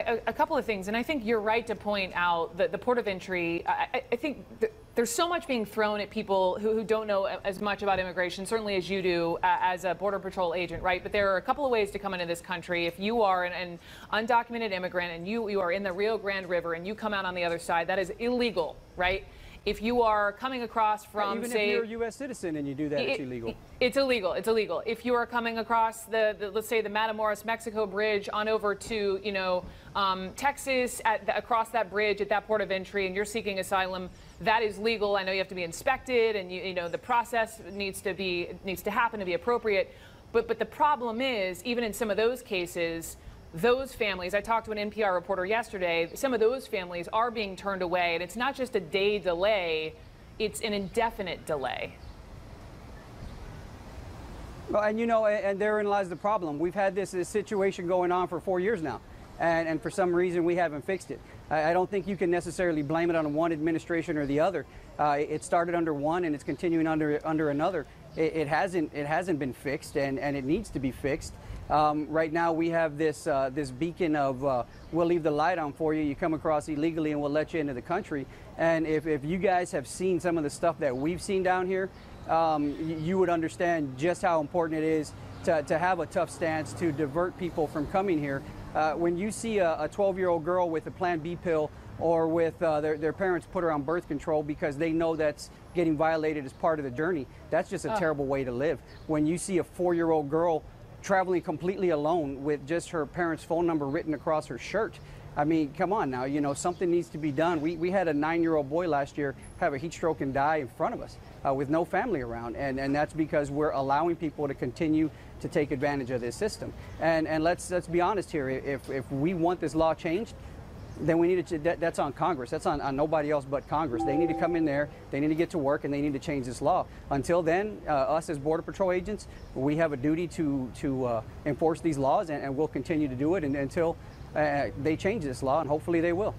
A couple of things, and I think you're right to point out that the port of entry, I think there's so much being thrown at people who don't know as much about immigration, certainly as you do as a Border Patrol agent, right? But there are a couple of ways to come into this country. If you are an undocumented immigrant and you are in the Rio Grande River and you come out on the other side, that is illegal, right? If you are coming across from, even say, if you're a U.S. citizen and you do that, it's illegal. It's illegal. It's illegal. If you are coming across let's say the Matamoros Mexico bridge on over to Texas, across that bridge at that port of entry, and you're seeking asylum, that is legal. I know you have to be inspected, and the process needs to happen to be appropriate. But the problem is, even in some of those cases, those families, I talked to an NPR reporter yesterday, some of those families are being turned away, and it's not just a day delay, it's an indefinite delay. Well, and therein lies the problem. We've had this situation going on for 4 years now, and for some reason we haven't fixed it. I don't think you can necessarily blame it on one administration or the other. It started under one and it's continuing under another. It hasn't been fixed, and it needs to be fixed. Right now we have this beacon of we'll leave the light on for you. You come across illegally and we'll let you into the country. And if you guys have seen some of the stuff that we've seen down here, you would understand just how important it is to have a tough stance to divert people from coming here. When you see a 12-year-old girl with a Plan B pill, or with their parents put her on birth control because they know that's getting violated as part of the journey, that's just a terrible way to live. When you see a 4-year-old girl traveling completely alone with just her parents' phone number written across her shirt, I mean, come on now, something needs to be done. We had a 9-year-old boy last year have a heat stroke and die in front of us with no family around, and that's because we're allowing people to continue to take advantage of this system. And let's be honest here, if we want this law changed, then we need to, that's on Congress. That's on nobody else but Congress. They need to come in there, they need to get to work, and they need to change this law. Until then, us as Border Patrol agents, we have a duty to enforce these laws, and we'll continue to do it until they change this law, and hopefully they will.